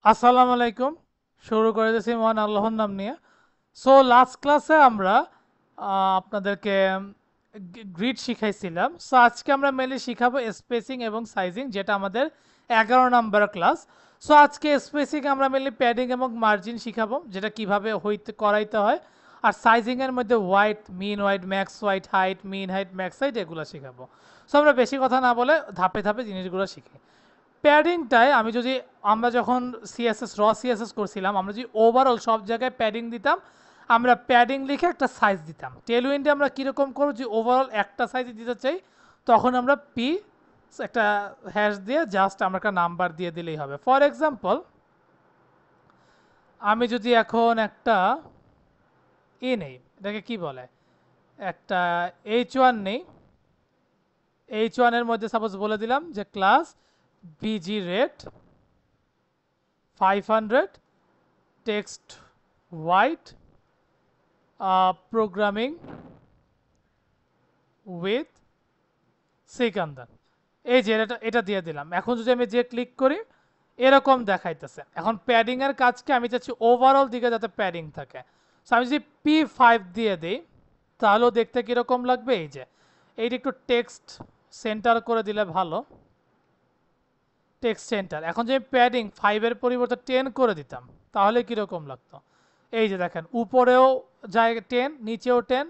আসসালামু আলাইকুম। শুরু করে দিয়েছি মহান আল্লাহর নাম নিয়ে। সো লাস্ট ক্লাসে আমরা আপনাদেরকে গ্রিড শিখাইছিলাম। সো আজকে আমরা মেনলি শিখাবো স্পেসিং এবং সাইজিং, যেটা আমাদের 11 নম্বর ক্লাস। সো আজকে স্পেসিং আমরা মেনলি প্যাডিং এবং মার্জিন শিখাবো, যেটা কিভাবে করাইতে হয়। আর সাইজিংয়ের মধ্যে হোয়াইট, মিন হোয়াইট, ম্যাক্স হোয়াইট, হাইট, মিন হাইট, ম্যাক্স হাইট এগুলো শিখাবো। সো আমরা বেশি কথা না বলে ধাপে ধাপে জিনিসগুলো শিখি। প্যাডিংটায় আমরা যখন সিএসএস করছিলাম, আমরা যদি ওভারঅল সব জায়গায় প্যাডিং দিতাম, আমরা প্যাডিং লিখে একটা সাইজ দিতাম। টেলউইন্ডে আমরা কীরকম করব, যে ওভারঅল একটা সাইজে দিতে চাই, তখন আমরা পি একটা হ্যাশ দিয়ে জাস্ট আমরা একটা নাম্বার দিয়ে দিলেই হবে। ফর এক্সাম্পল, আমি যদি এখন একটা নেই, এটাকে কি বলে, একটা H1 নেই। H1-এর মধ্যে সাপোজ বলে দিলাম যে class busy rate 500, text white, programming with Sikandar. এই যে এটা দিয়ে দিলাম। এখন যদি আমি যে ক্লিক করি, এরকম দেখাইতেছে। এখন প্যাডিংয়ের কাজকে আমি চাচ্ছি ওভারঅল দিকে যাতে প্যাডিং থাকে। সো আমি যদি P5 দিয়ে দিই, তাহলেও দেখতে কীরকম লাগবে। এই যে এইটা একটু টেক্সট সেন্টার করে দিলে ভালো, টেক্সট সেন্টার। এখন যদি প্যাডিং 5-এর পরিবর্তে 10 করে দিতাম, তাহলে কীরকম লাগতো। এই যে দেখেন, উপরেও যায় 10, নিচেও 10,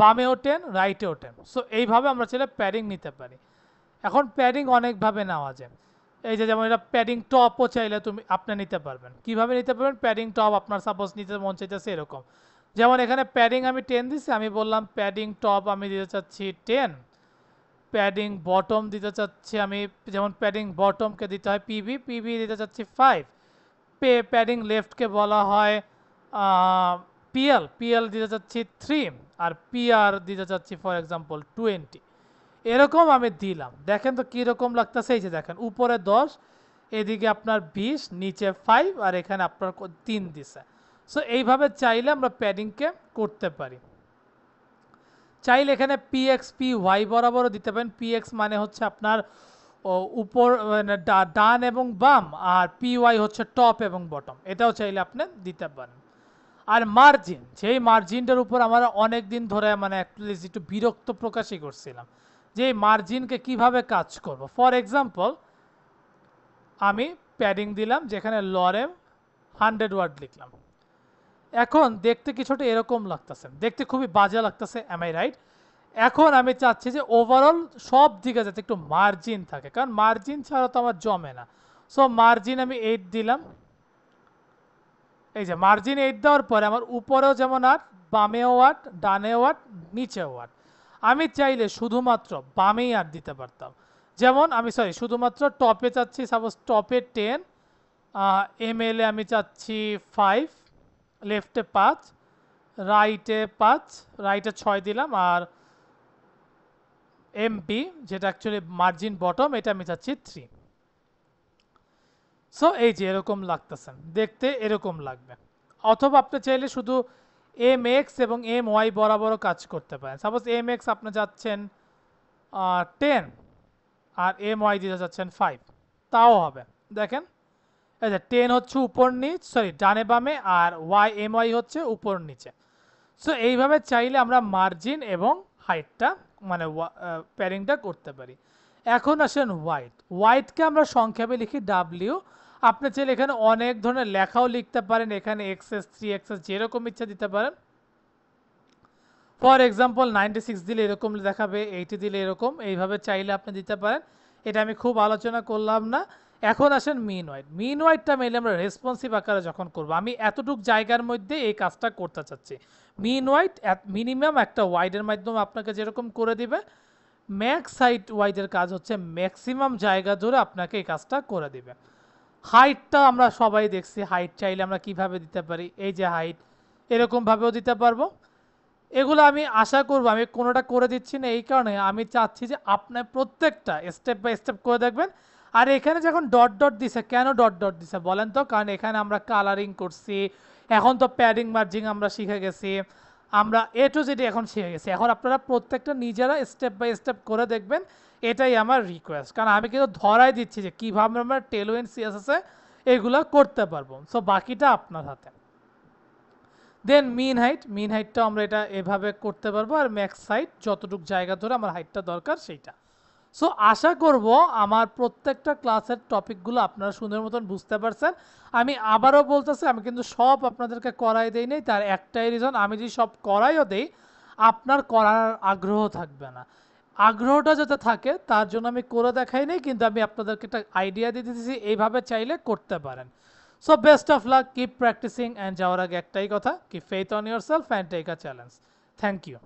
বামেও 10, রাইটেও 10। সো এইভাবে আমরা চাইলে প্যাডিং নিতে পারি। এখন প্যাডিং অনেকভাবে নেওয়া যায়। এই যে যেমন এটা প্যাডিং টপও চাইলে আপনি নিতে পারবেন। কিভাবে নিতে পারবেন? প্যাডিং টপ আপনার সাপোজ নিতে মন চাইতেছে এরকম। যেমন এখানে প্যাডিং আমি 10 দিছি, আমি বললাম প্যাডিং টপ আমি দিতে চাচ্ছি 10, প্যাডিং বটম দিতে চাচ্ছি আমি, যেমন প্যাডিং বটমকে দিতে হয় পিবি দিতে চাচ্ছি 5, প্যাডিং লেফটকে বলা হয় পিএল দিতে চাচ্ছি 3, আর পিআর দিতে চাচ্ছি ফর এক্সাম্পল 20। এরকম আমি দিলাম, দেখেন তো কীরকম লাগতেছে। এই যে দেখেন, উপরে 10, এদিকে আপনার 20, নিচে 5, আর এখানে আপনার 3 দিছে। সো এইভাবে চাইলে আমরা প্যাডিংকে করতে পারি। চাইলে এখানে পিএক্স পি ওয়াই বরাবরও দিতে পারেন। পিএক্স মানে হচ্ছে আপনার উপর, মানে ডান এবং বাম, আর পি ওয়াই হচ্ছে টপ এবং বটম, এটাও চাইলে আপনি দিতে পারেন। আর মার্জিন, যেই মার্জিনটার উপর আমরা অনেক দিন ধরে মানে একটু বিরক্ত প্রকাশই করছিলাম, যে মার্জিনকে কিভাবে কাজ করব। ফর এক্সাম্পল, আমি প্যাডিং দিলাম, যেখানে লরেম 100 ওয়ার্ড লিখলাম। এখন দেখতে কিছুটা এরকম লাগতেছে, দেখতে খুবই বাজে লাগতেছে, এম আই রাইট? এখন আমি চাচ্ছি যে ওভারঅল সব দিকে যাতে একটু মার্জিন থাকে, কারণ মার্জিন ছাড়া তো আমার জমে না। সো মার্জিন আমি 8 দিলাম। এই যে মার্জিন 8 দেওয়ার পরে আমার উপরেও যেমন 8, বামেও 8, ডানেও 8, নিচেও 8। আমি চাইলে শুধুমাত্র বামেই 8 দিতে পারতাম। যেমন আমি শুধুমাত্র টপে চাচ্ছি, সাপোজ টপে 10, এমএলএ আমি চাচ্ছি 5, লেফটে 5, রাইটে 5, রাইটে 6 দিলাম, আর এমপি যেটা অ্যাকচুয়ালি মার্জিন বটম, এটা আমি চাচ্ছি 3। সো এই যে এরকম লাগতেছে, দেখতে এরকম লাগবে। অথবা আপনি চাইলে শুধু এম এক্স এবং এম ওয়াই বরাবরও কাজ করতে পারেন। সাপোজ এম এক্স আপনি যাচ্ছেন 10, আর এম ওয়াই দিতে যাচ্ছেন 5, তাও হবে। দেখেন, এই যে 10 হচ্ছে উপর নিচ, ডানে বামে, আর এম ওয়াই হচ্ছে উপর নিচে। সো এইভাবে চাইলে আমরা মার্জিন এবং হাইটটা মানে প্যারিংটা করতে পারি। এখন আসেন হোয়াইটকে আমরা সংক্ষেপে লিখি ডাব্লিউ। আপনি চাইলে এখানে অনেক ধরনের লেখাও লিখতে পারেন, এখানে এক্সএস 3 এক্সএস যেরকম ইচ্ছা দিতে পারেন। ফর এক্সাম্পল 96 দিলে এরকম দেখাবে, 80 দিলে এরকম, এইভাবে চাইলে আপনি দিতে পারেন। এটা আমি খুব আলোচনা করলাম না। এখন আসেন মিন ওয়াইডটা মেলে আমরা রেসপন্সিভ আকারে যখন করব, আমি এতটুক জায়গার মধ্যে এই কাজটা করতে চাচ্ছি। মিন ওয়াইড মিনিমাম একটা ওয়াইডের মাধ্যমে আপনাকে যেরকম করে দিবে, ম্যাক্স হাইট ওয়াইডের কাজ হচ্ছে ম্যাক্সিমাম জায়গা জুড়ে আপনাকে এই কাজটা করে দিবে। হাইটটা আমরা সবাই দেখছি, হাইট চাইলে আমরা কিভাবে দিতে পারি। এই যে হাইট, এরকমভাবেও দিতে পারবো। এগুলো আমি আশা করব, আমি কোনোটা করে দিচ্ছি না এই কারণে আমি চাচ্ছি যে আপনার প্রত্যেকটা স্টেপ বাই স্টেপ করে দেখবেন। আর এখানে যখন ডট ডট দিছে, কেন ডট ডট দিছে বলেন তো? কারণ এখানে আমরা কালারিং করছি, এখন তো প্যাডিং মার্জিং আমরা শিখে গেছি, আমরা এ টু জেড এখন শিখে গেছি। এখন আপনারা প্রত্যেকটা নিজেরা স্টেপ বাই স্টেপ করে দেখবেন, এটাই আমার রিকোয়েস্ট। কারণ আমি কিন্তু ধরাই দিচ্ছি যে কীভাবে আমরা টেলউইন্ড সিএসএসে এগুলা করতে পারবো। সো বাকিটা আপনার হাতে। দেন মিন হাইটটা আমরা এটা এভাবে করতে পারবো, আর ম্যাক্স হাইট যতটুকু জায়গা ধরে আমার হাইটটা দরকার সেইটা। সো আশা করব আমার প্রত্যেকটা ক্লাসের টপিকগুলো আপনারা সুন্দর মতন বুঝতে পারছেন। আমি আবারও বলতেছি, আমি কিন্তু সব আপনাদেরকে করাই দেই নাই, তার একটাই রিজন, আমি যদি সব করাইও দেই আপনার করার আগ্রহ থাকবে না। আগ্রহটা যাতে থাকে তার জন্য আমি করে দেখাই নাই, কিন্তু আমি আপনাদেরকে একটা আইডিয়া দিয়ে দিতেছি এইভাবে চাইলে করতে পারেন। So best of luck, keep practicing, and যাওয়ার আগে একটাই কথা, keep faith on yourself and take a challenge. Thank you.